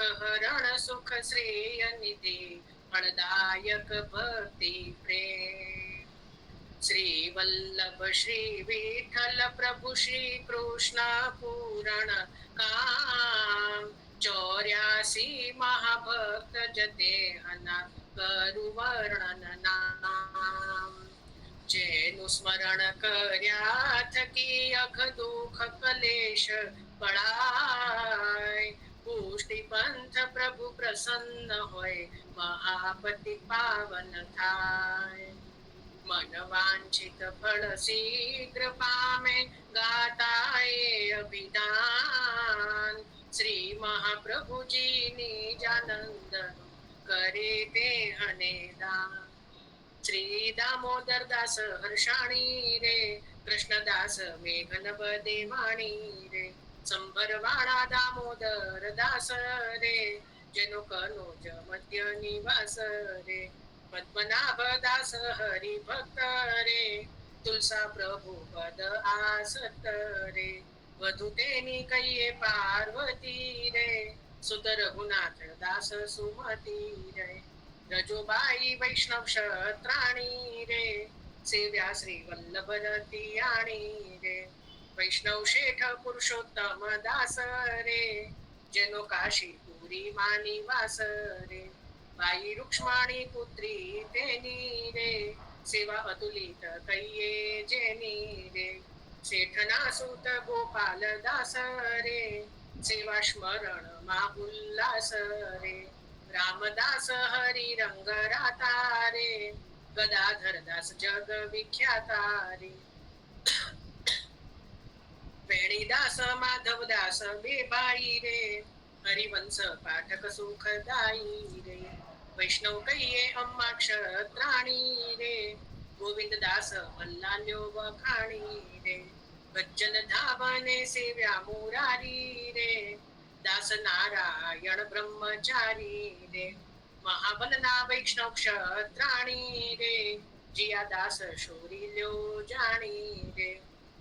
हरण सुख श्रेय निधी फलदायक भक्ती प्रेम. श्री वल्लभ श्री विठ्ठल प्रभु श्री कृष्ण पूरण काम. 84 महाभक्त जते हना करू वर्णन नाम. जेनु स्मरण कर्या थकी अख दुख कलेश पळाय. पुष्टी पंथ प्रभु प्रसन्न होय महापती पावन थाय. मन वांछित फल शीघ्र पामे गाताये अभिधान. श्री महाप्रभु जी निजानंद करे ते हनेदान. श्री दामोदर दास हर्षाणी रे कृष्णदास मेघन देवाणी रे. संभरवाडा दामोदर दास रे जनो कनोज मध्य निवास रे. पद्मनाभ दास हरी भक्त रे तुलसा प्रभु पद आसत रे. वधुतेनी कैये पार्वती रे सुत रघुनाथ दास सुमती रे. रजोबाई वैष्णव क्षत्राणी रे सेव्या श्री वल्लभ रतियाणी रे. वैष्णव शेठ पुरुषोत्तम दास रे जनो काशी पुरी मानी वास रे. बाई रुक्ष्माणी पुत्री तेनी रे सेवा अतुलित कैये जेनी रे. शेठना सुत गोपाल दास रे सेवा स्मरण मा उल्लास रे. रामदास हरी रंग राता रे गदाधर दास जग विख्याता रे. वेणीदास माधवदास बेबाई रे हरिवंश पाठक सुखदाई रे. वैष्णव कैये अम्मा क्षत्राणी रे गोविंद दास मल्लाल्यो वखाणी रे. भजन धावने सेव्या मुरारी रे दास नारायण ब्रह्मचारी रे. महाबलना वैष्णव क्षत्राणी रे जिया दास शौरिल्यो जाणी रे.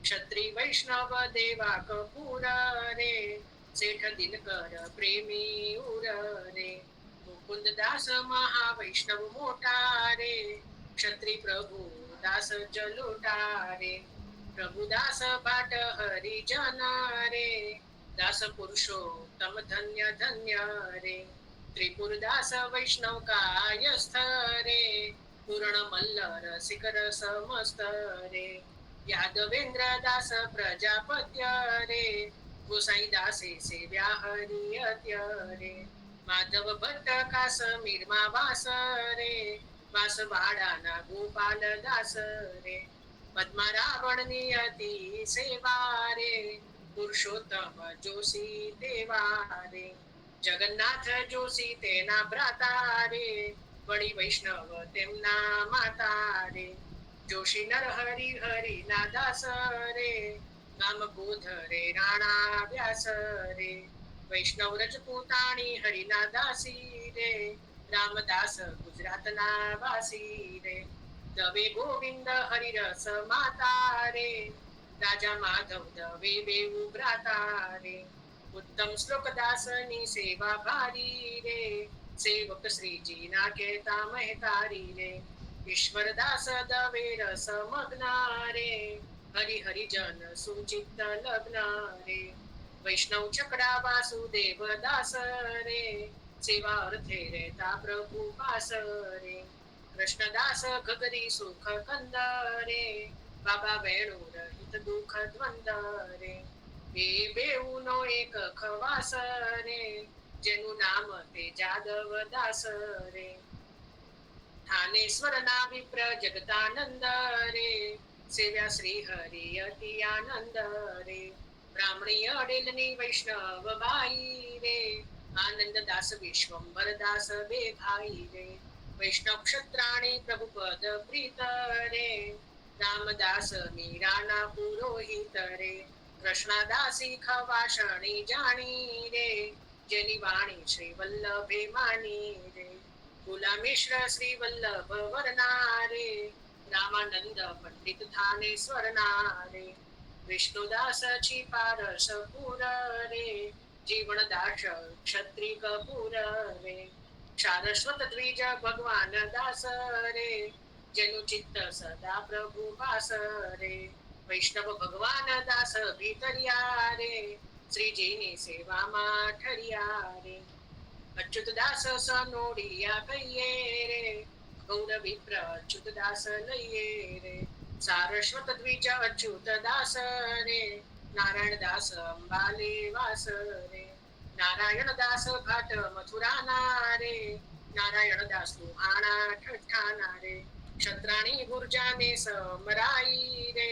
क्षत्री वैष्णव देवा कपूर रे सेठ दिनकर प्रेमी उर रे. मुकुंद दास महावैष्णव मोठा रे क्षत्री प्रभु दास जलोटा रे. प्रभुदास भाट हरिजन रे दास पुरुषोत्तम धन्य धन्य रे. त्रिपुरदास वैष्णव कायस्थ रे पूर्ण मल्ल रसिकर समस्त रे. यादवेंद्र दास प्रजापत्य रे गोसाई दासे सेव्या हरियत्य रे. माधव भट्ट कास मिरमा वास रे वासवाडाना गोपाल दास रे. पद्मा रावण नियती सेवा रे पुरुषोत्तम जोशी देवा रे. जगन्नाथ जोशी तेना भ्राता रे वडी वैष्णव तेमना माता रे. जोशी नरहरी हरी नादास रे नाम गोधरे राणा व्यास रे. वैष्णव रजपुताणी हरिनादासी रे रामदास गुजरात ना वासी रे. दवे गोविंद हरिरस माता रे राजा माधव दवे बेऊ भ्राता रे. उत्तम श्लोकदासनी सेवा भारी रे सेवक श्रीजी ना केता महतारी रे. ईश्वरदास दवे रस मग्न रे हरि हरि जन सुचित्त लग्न रे. वैष्णव छकडा वासुदेव दास रे सेवा अर्थे रेता प्रभु पास रे. कृष्णदास घगरी सुख कंद रे बाबा वेणू रहित दुःख द्वंद रे. बेऊ नो एक खवास रे जेनु नाम ते जादव दास रे. ठाणेश्वर ना विप्र जगदानंद रे सेव्या श्री हरी अति आनंद रे. ब्राह्मणी अडेलनी वैष्णव बाई रे आनंद दास विश्वंभर दास बेभाई रे. वैष्णव क्षत्राणी प्रभुपद प्रीत रे रामदास मीराना पुरोहित रे. कृष्णादासी खवाषणी जाणी रे जनी वाणी श्री वल्लभे मानी रे. गुलामेश्वर श्री वल्लभ वर्णारे रामानंद पंडित थानेश्वर नारे. विष्णुदास ची पारस पुर रे जीवन दास क्षत्रिय कपूर रे सारस्वत द्विज भगवान दास रे જેનું ચિત્ત સદા પ્રભુ વાસ રે વૈષ્ણવ ભગવાન દાસ ભીતરિયા રે શ્રીજીની સેવામાં ઠરિયા રે અચ્યુત દાસ સનોડિયા કહીએ રે ગૌર વિપ્ર અચ્યુત દાસ લઈએ રે સારસ્વત દ્વિજ અચ્યુત દાસ રે નારાયણ દાસ અંબાલે વાસ રે નારાયણ દાસ ઘાટ મથુરાના રે નારાયણ દાસ લુહાણા ઠઠાના રે ક્ષત્રાણી ગુર્જાને સમરાઈ રે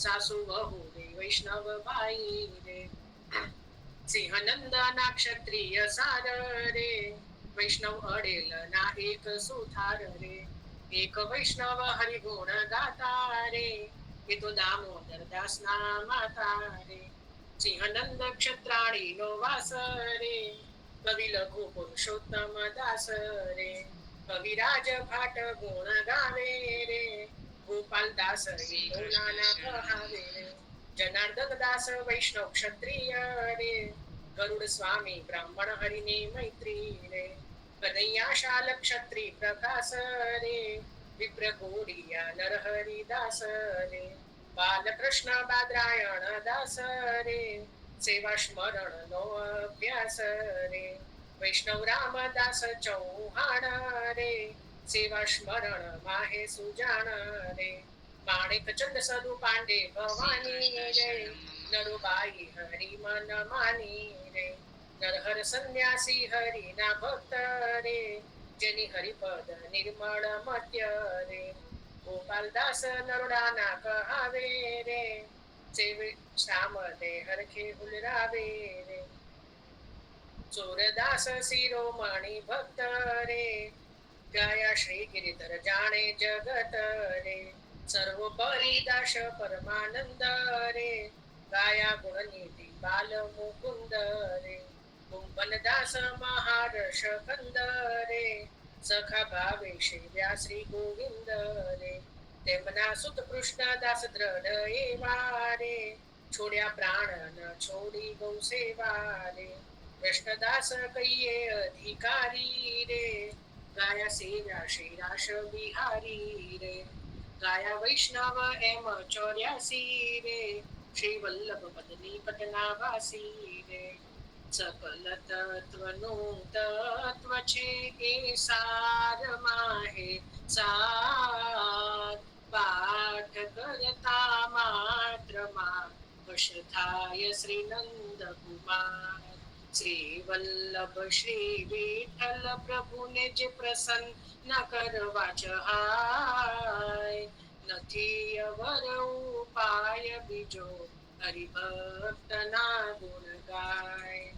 સાસુ વહુ રે વૈષ્ણવ ભાઈ રે સિંહનંદના ક્ષત્રિય સાર રે વૈષ્ણવ અડેલ ના એક સુથાર રે એક વૈષ્ણવ હરિગુણ ગાતા રે એ તો દામોદર દાસ ના માતા રે સિંહનંદ ક્ષત્રાણી નો વાસ રે કવિ લઘુ પુરુષોત્તમ દાસ રે કવિરાજ ભાટ ગુણ ગાવે રે ગોપાલ દાસ નાના કહાવે રે જનાર્દન દાસ વૈષ્ણવ ક્ષત્રિય રે ગરુડ સ્વામી બ્રાહ્મણ હરિને મૈત્રી રે કનૈયા શાલ ક્ષત્રિ પ્રકાશ રે વિપ્ર કોડિયા નર હરિદાસ રે બાલકૃષ્ણ બાદરાયણ દાસ રે સેવા સ્મરણ નો અભ્યાસ રે વૈષ્ણવ રામદાસ ચૌહાણ રે સેવા સ્મરણ માહે સુજાણ રે માણિક ચંદ સદુ પાંડે ભવાની રે નરુબાઈ હરિ મન માની રે નરહર સંન્યાસી હરિ ના ભક્ત રે જેની હરિપદ નિર્મળ મત્ય રે ગોપાલ દાસ નરુડાના કહાવે રે સેવે શ્યામ દે હરખે હુલરાવે રે ચોરદાસ શિરોમણિ ભક્ત રે ગાયા શ્રી गिरिधर જાણે જગત રે સર્વોપરી દાસ પરમાનંદ રે ગાયા ગુણનિધિ બાલ મુકુંદ રે કુંભન દાસ મહારષ કંદ રે સખા ભાવે શિવ્યા શ્રી ગોવિંદ રે તેમના સુત કૃષ્ણ દાસ દ્રઢ એવા રે છોડ્યા પ્રાણ ન છોડી ગૌ સેવા રે કૃષ્ણદાસ કહીએ અધિકારી રે ગાયા સેવ્યા શ્રીરાસ બિહારી રે ગાયા વૈષ્ણવ એમ 84 રે શ્રી વલ્લભ પદની પટના વાસી રે સકલ તત્વનું તત્વ છે એ સાર માહે સાર પાઠ કરતા માત્રમાં વશ થાય શ્રી નંદ કુમાર શ્રી વલ્લભ શ્રી વિઠ્ઠલ પ્રભુને જે પ્રસન્ન કરવા ચાહાય નથી અવર ઉપાય બીજો હરિભક્તના ગુણ ગાય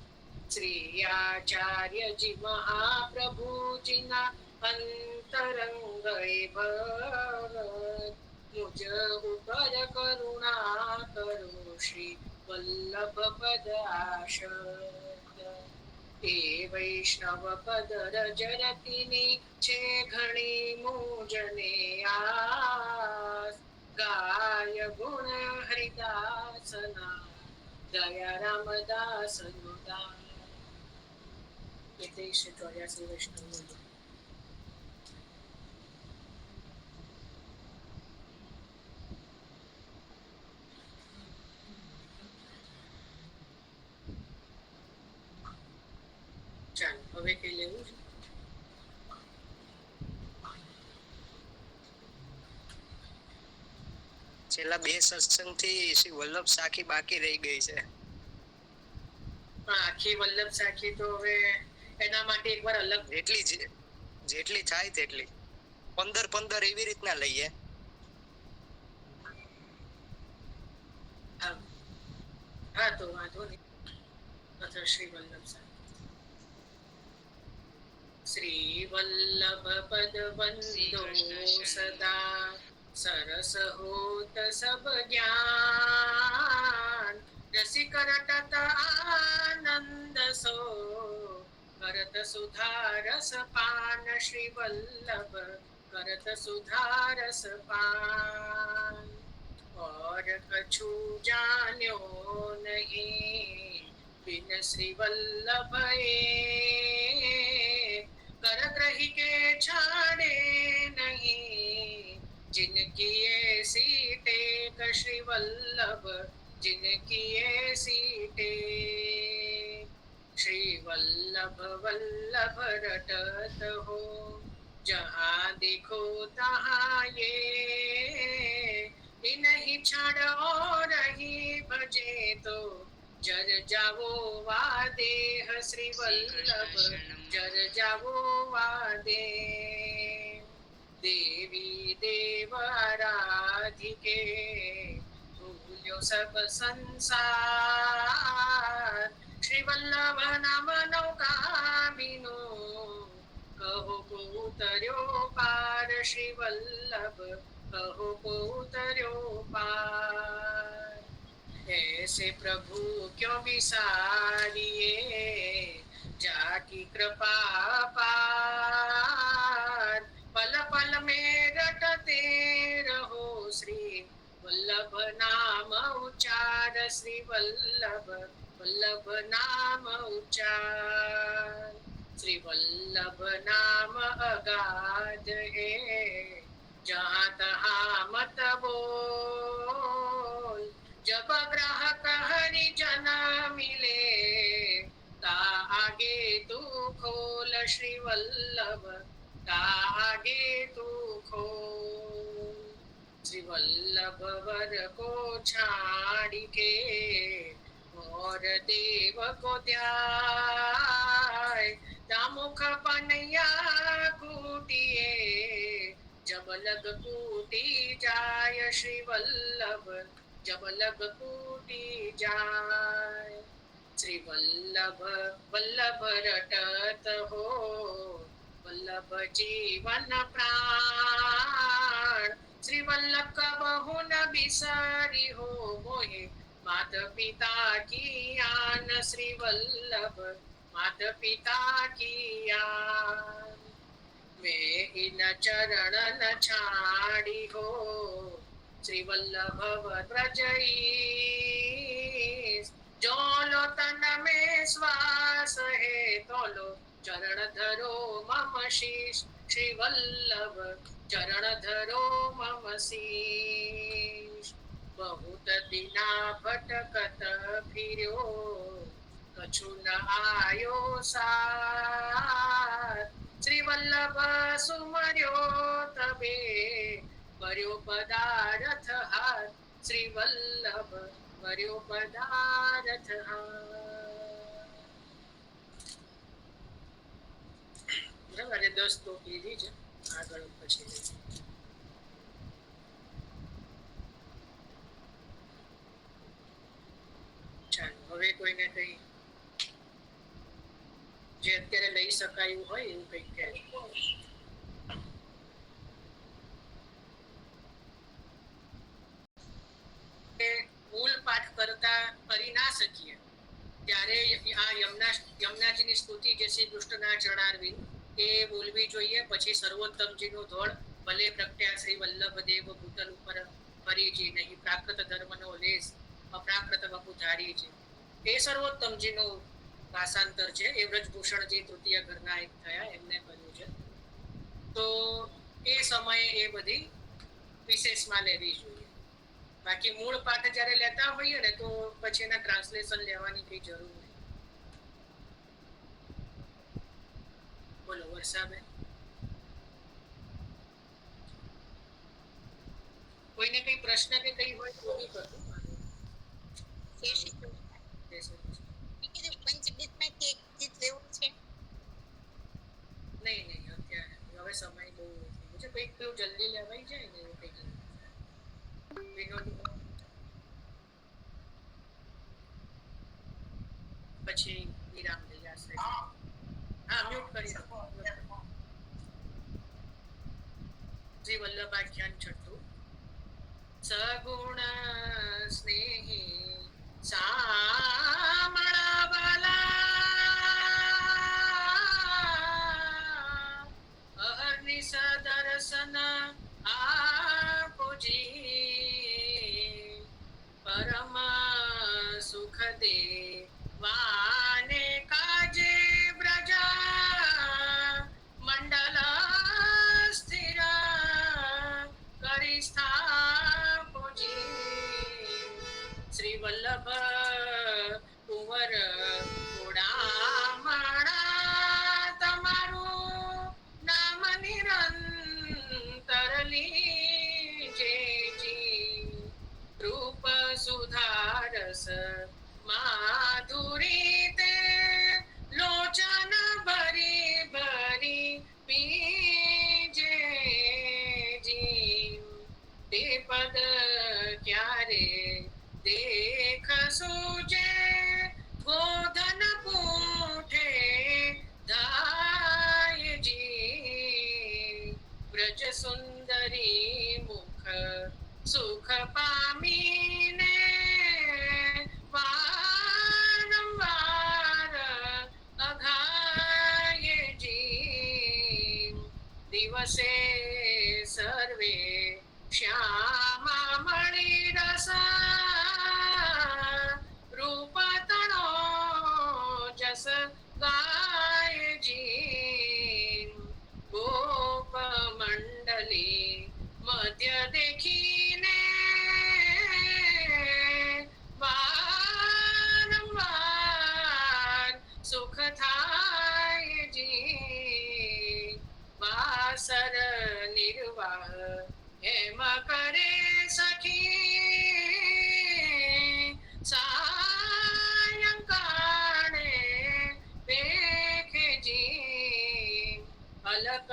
શ્રી આચાર્યજી મહાપ્રભુજીના અંતરંગ એ ભગત મુજ ઉપર કરુણા કરો શ્રી વલ્લભ પદ આશત એ વૈષ્ણવ પદ રજરતીની છે ઘણી મુજને આસ ગાય ગુણ હરિદાસના દયા રામદાસ નો દાસ. એટલે શ્રી 84 વૈષ્ણવ ચાલો હવે કઈ લેવું છે? છેલ્લા 2 સત્સંગ થી શ્રી વલ્લભ સાખી બાકી રહી ગઈ છે. આખી વલ્લભ સાખી તો હવે એના માટે એકવાર અલગ જેટલી થાય તેટલી 15 એવી રીતના લઈએ. હા તો વાંધો નહીં. અથવા શ્રી વલ્લભ સાખી શ્રી વલ્લભ પદ વંદો સદા સરસ હોત સબ જ્ઞાન રસિક રટત આનંદ સો કરત સુધારસ પાન શ્રી વલ્લભ કરત સુધારસ પાન और कछु जान्यो नहीं बिन श्री वल्लभ कर ग्रही के छाड़े नहीं, जिनकी ऐसी टेक श्री वल्लभ, जिनकी ऐसी टेक। श्री वल्लभ वल्लभ रटत हो, जहाँ देखो तहाँ ये, इन्हीं क्षण और ही भजे तो जर जावो वा देह श्री वल्लभ, जर जावो वा देह। देवी देव आराधिके भूल्यो सब संसार, श्री वल्लभ नाम नौका बिनु कहो को उतर्यो पार, श्री वल्लभ कहो को उतर्यो पार। ऐसे प्रभु क्यों विसारिए, जाकी कृपा पार। पल पल में रटते रहो श्री वल्लभ नाम उच्चार, श्री वल्लभ वल्लभ नाम उच्चार। श्री वल्लभ नाम अगाध है, जहाँ तहाँ मत बोल। जब ग्राहक हरिजन मिले, ता आगे तू खोल, श्री वल्लभ ता आगे तू खोल। श्री वल्लभ वर को छाड़ के और देव को ध्याय, दामुख पनैया कूटिए, जब लग कूटी जाय, श्री वल्लभ जब लग कूटी जाय। श्री वल्लभ वल्लभ रटत हो, वल्लभ जीवन प्राण। श्री वल्लभ कबहु न बिसरी हो मोहे, मात पिता की आन, श्री वल्लभ मात पिता की आन। मैं इन चरण न छाड़ी हो, श्री वल्लभ व्रजई। जो लो तन में श्वास है, तो लो चरण धरो मम शीश, श्री वल्लभ चरण धरो मम शीश। बहुत दिना भटकत फिर्यो, कछु न आयो साथ। श्री वल्लभ सुमर्यो तबे, वर्यो पदारथ हाथ, श्री वल्लभ वर्यो पदारथ हाथ। બરાબર, 10 તો લીધી છે, આગળ પછી લઈએ. ચાલો હવે કોઈને કઈ જે અત્યારે લઈ શકાયું હોય એવું કંઈક કહેજો. મૂળ પાઠ કરતા કરી ના શકીએ ત્યારે આ યમુનાજીની સ્તુતિ જે શ્રી કૃષ્ણના ચરણારવિંદ એ બોલવી જોઈએ. પછી સર્વોત્તમજીનો ધોળ ભલે પ્રગટ્યા શ્રી વલ્લભ દેવ ભૂતલ ઉપર ફરીજી, નહીં પ્રાકૃત ધર્મનો લેસ અપ્રાકૃત વપુ ધારી છે. એ સર્વોત્તમજીનું ભાષાંતર છે, એ વ્રજભૂષણજી તૃતીય ઘરના એક થયા એમને કર્યું છે. તો એ સમયે એ બધી વિશેષમાં લેવી જોઈએ. બાકી મૂળ પાઠ જ્યારે લેતા હોઈએ ને તો પછી એના ટ્રાન્સલેશન લેવાની કઈ જરૂર નહીં. બોલો વર્ષાબેન, કોઈને કઈ પ્રશ્ન કે કઈ હોય તો બી કરો. નહીં નહીં, અત્યારે હવે સમય બહુ છે, કંઈક પેલું જલ્દી લેવાઈ જાય ને એવું કંઈક. વિનોદ પછી વિરામ લઈ જશે. હા, મ્યુટ કરી દો. શ્રી વલ્લભાખ્યાન છઠ્ઠું. સગુણ સ્નેહી સામળા વાલા, અહર્નિશ દર્શન આપોજી, પરમ સુખ દે વા ગાયજી ગોપ મંડલી મધ્ય દેખીને વારંવાર સુખ થાય જી વાસર નિર્વાહ એમ કરે સખી સાયંકાળે દેખજી અલક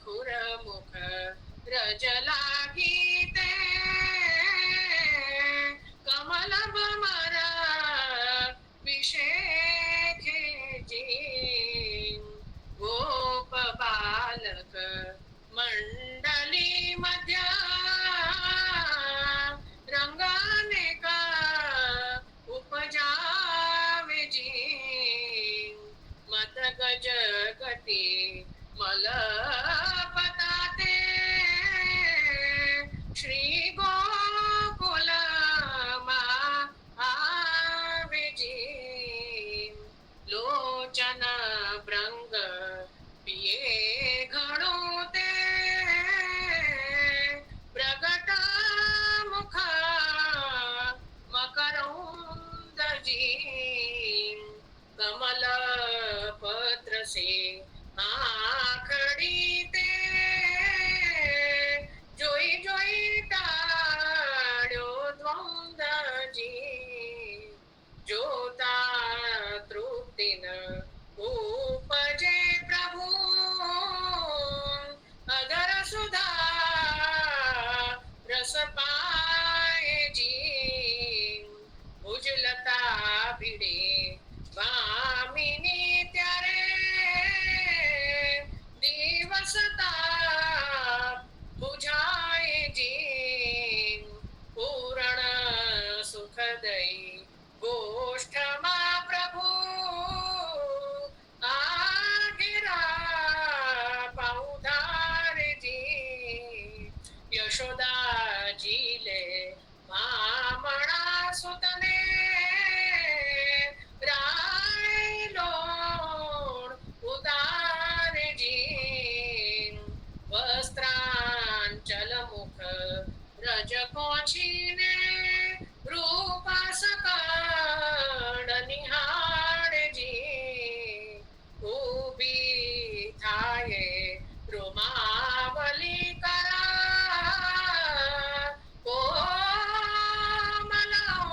ખુર મુખ રજ લાગી તે કમલ ભમર વિશેખજી ગોપ બાલક મંડલી મધ્ય રંગાને ઉપજાવે જી મત ગજ ગતિ મલ પતાતે શ્રી ગોકુલમાં આવે જી લોચન ભ્રંગ પિયે ઘણું તે પ્રગટ મુખ મકરંદજી કમલ પત્ર સે આખડી તે જોઈ જોઈ ટાળ્યો દ્વંદજી જોતા તૃપ્તિન ઉપજે પ્રભુ અધર સુધા રસ પાય જી ભુજલતા ભીડે વામિની ત્યારે દિવસ તાપ બુઝાય જી પૂર્ણ સુખદય ગોષ્ઠમાં પ્રભુ આઘેરા પૌધારજી યશોદાજી લે મામણા સુતને રાયલોણ ઉતારજી વસ્ત્રાંચલ મુખ રજ પહોંચીને રૂપા સકળ નિહાળજી ઊભી થાય રોમાવલી કરા કોમલાઓ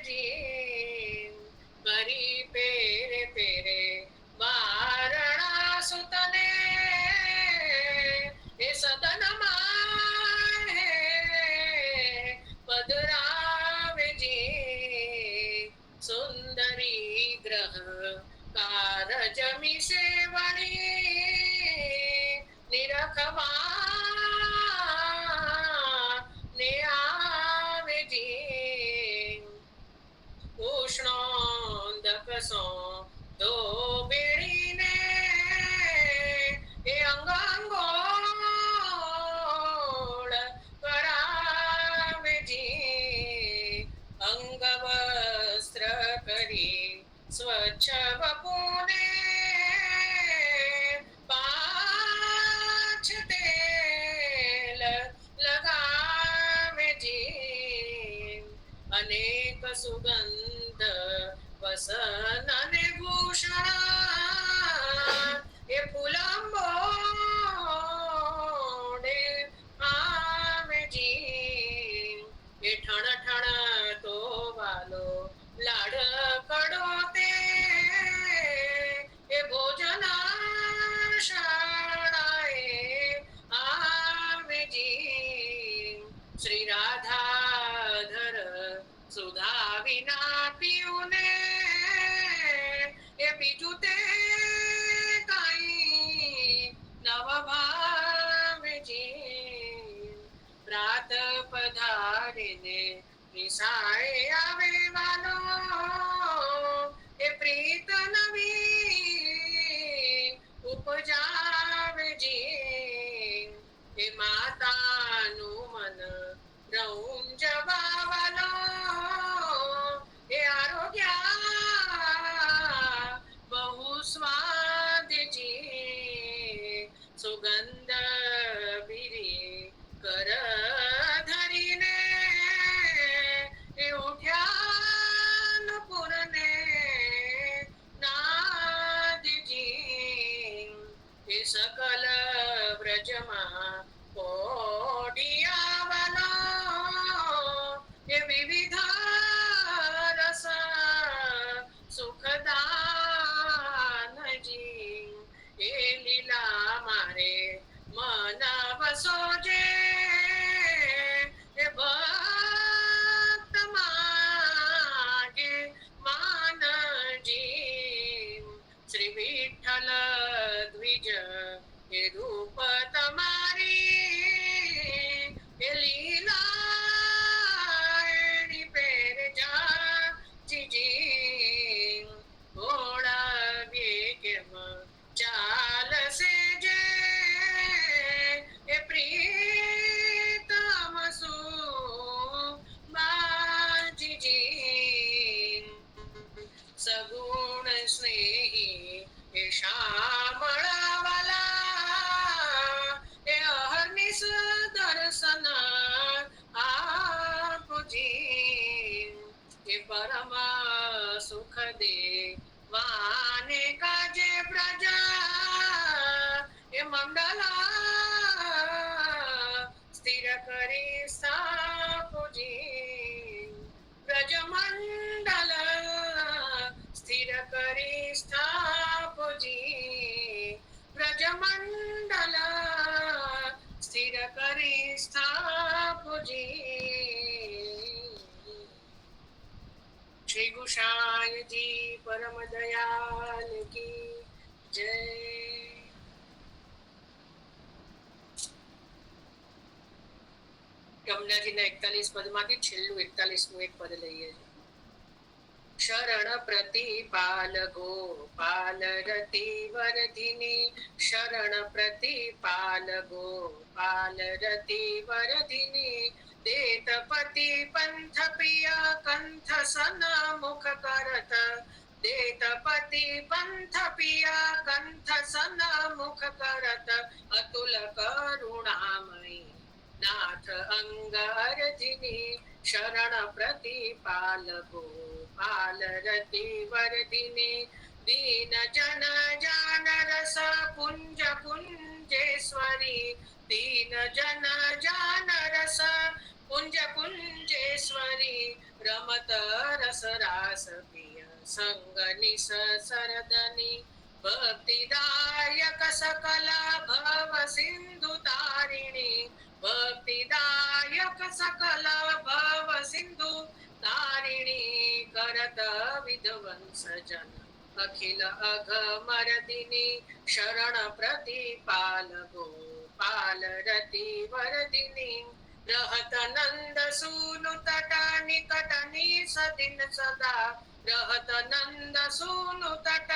સંભાળજી કરી પેરે પેરે વારણા સુતને એ સદનમાં પધરાવેજી સુંદરી ગ્રહ કારજ મિશે વળી નિરખવા ને આવેજી ઉષ્ણોદક સો દો બેડીને એ અંગાંગોળ કરાવેજી અંગ વસ્ત્ર કરી સ્વચ્છ વપુને પાછ તેલ લગાવેજી અનેક સુગંધ વસન અને ભૂષણ એ ફૂલંબોડે આવેજી એ ઠણ ઠણ તો વાલો લાડ કડો તે એ ભોજન શાળાએ આવેજી શ્રી રાધાધર સુધા વિના પીયુને એ બીજું તે કાંઈ નવ ભાવેજી રાત પધારીને નિશાળે આવે વાલો એ પ્રીત નવી ઉપજાવેજી એ માતાનું મન રૌંજવા વાલો એ આરોગ્ય સ્નેહી એ શામળાવાલા એ અહર્નિશ દર્શન આપુજી એ પરમ સુખ દે વાને કાજે પ્રજા એ મંડલા સ્થિર કરી સ્થાપુજી બ્રજમંડલ સ્થિર કરી સ્થાપુજી બ્રજમંડલ સ્થિર કરી સ્થાપુજી શ્રી ગુસાઈજી પરમ દયાલ કી જય. કમનાજીના 41 પદમાંથી છેલ્લું 41મું એક પદ લઈએ છીએ. શરણ પ્રતિપાલ ગોપાલ રતિ વરધિની શરણ પ્રતિપાલ ગોપાલ રતિ વરધિની દેતપતિ પંથ પ્રિય કંથ સન મુખ કરત દેતપતિ પંથ પ્રિય કંથ સન મુખ કરત અતુલ કરુણામય નાથ અંગ અરજિની શરણ પ્રતિપાલ ગોપાલ રતિ વરદિની દીન જન જાન રસ પુંજ પુંજેશ્વરી દીન જન જાન રસ પુંજ પુંજેશ્વરી રમત રસ રાસ પ્રિય સંગ નિસ સરદની ભક્તિદાયક સકલ ભવ સિંધુ તારિણી ભક્તિદાયક સકલ ભવ સિંધુ તારિણી કરત વિધવંસ જન અખિલ અઘમરદિની શરણ પ્રતિપાલ ગોપાલ રતિ વરદિની રહત નંદ સુનુ તટ નિકટ નિસદિન સદા રહત નંદ સુનુ તટ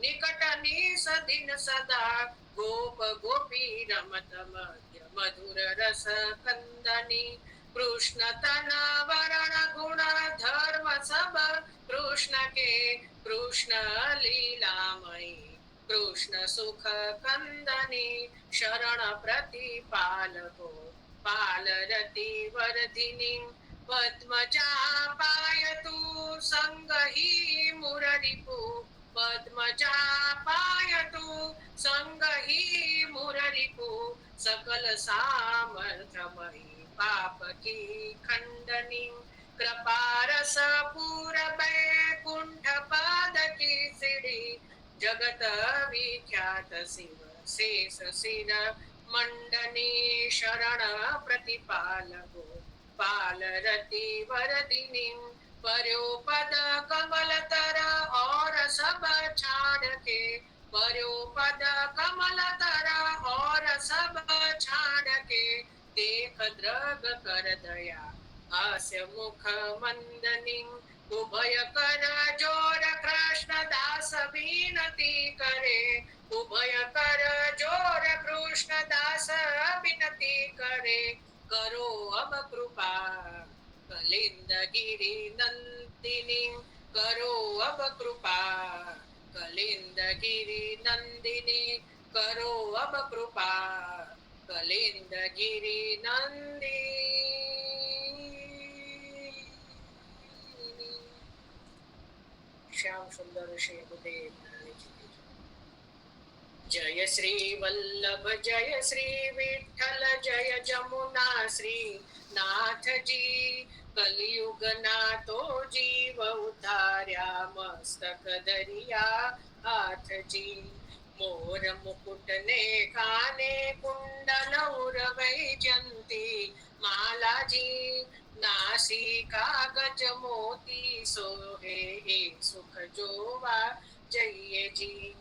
નિકટ નિસદિન સદા ગોપ ગોપી રમત મધ્ય મધુર રસ કંદની કૃષ્ણ તન વરણ ગુણ ધર્મ સબ કૃષ્ણ કે કૃષ્ણ લીલામયી કૃષ્ણ સુખ કંદની શરણ પ્રતિપાલ ગોપાલ રતિ વરધિની પદ્મજા પાયતુ સંગહી મુરરિપુ પદ્મજા પાયતુ સંગહી મુરરિપુ सकल सामर्थ्यमयी पाप की खंडनी कृपा रस पूर बैकुंठ पद की सीढ़ी जगत विख्यात शिव शेष सिर मंडनी शरण प्रतिपाल गोपाल रति वरदिनी पर्यो पद कमल तर और सब छाड़ के पर्यो पद कमल तर और सब छाड़ के देख द्रग कर दया हास्य मुख मंदनी उभय कर जोर कृष्ण दास विनती करे उभय कर जोर कृष्ण दास विनती करे करो अब कृपा कलिंद गिरी नंदिनी करो अब कृपा कलिंद गिरी नंदिनी करो अब कृपा कलिंद गिरी नंदिनी. श्याम सुंदर श्री गुरुदेव जय श्री वल्लभ जय श्री विठ्ठल जय जमुना श्री नाथ जी कलियुग ना तो जीव उतार्या मस्तक दरिया हाथ जी मोर मुकुट ने काने कुंडल वैजंती माला जी नासिका गज मोती सोहे ए सुख जोवा जइए जी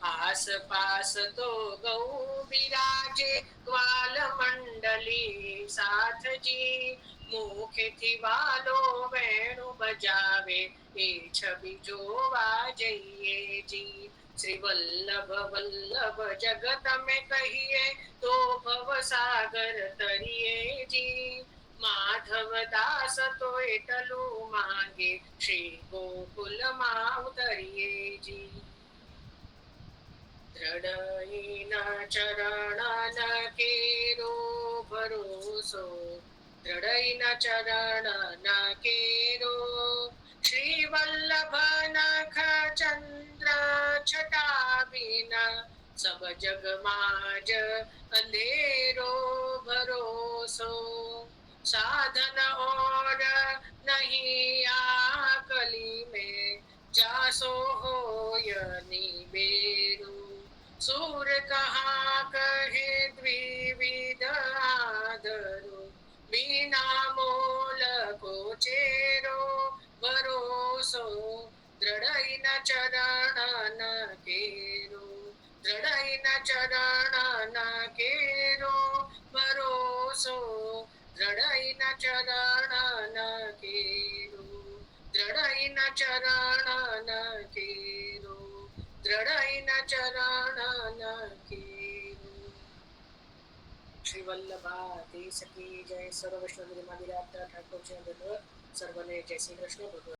आस पास तो गौ विराजे ग्वाल मंडली साथ जी मुखे थी वालो वेणु बजावे ए छवि जोवा जइए जी श्री वल्लभ वल्लभ जगत में कहिए तो भव सागर तरिए जी માધવદાસ તો એટલું માંગે, શ્રી ગોકુલમાં ઉતરીએ જી. દ્રઢઈના ચરણ કેરો ભરોસો, દ્રઢઈના ચરણ કેરો, શ્રી વલ્લભ નખ ચંદ્ર છટા વિના, સબ જગમાં જ અંધેરો ભરોસો. साधन और नहीं आकली में, जासो होय निबेरो. सूर कहा कहे द्विविध आदरो, बिना मोल को चेरो भरोસો. દ્રઢઈના ચરણ કેરો, દ્રઢઈના ચરણ કેરો ભરોસો. દ્રઢઈના ચરણ કેરો, દ્રઢઈના ચરણ કેરો, દ્રઢઈના ચરણ કેરો. શ્રી વલ્લભાધીશ કી જય. સર્વ વૈષ્ણવ મંદિર આપતા ઠાકોર છે સર્વને જય શ્રી કૃષ્ણ. ભગવાન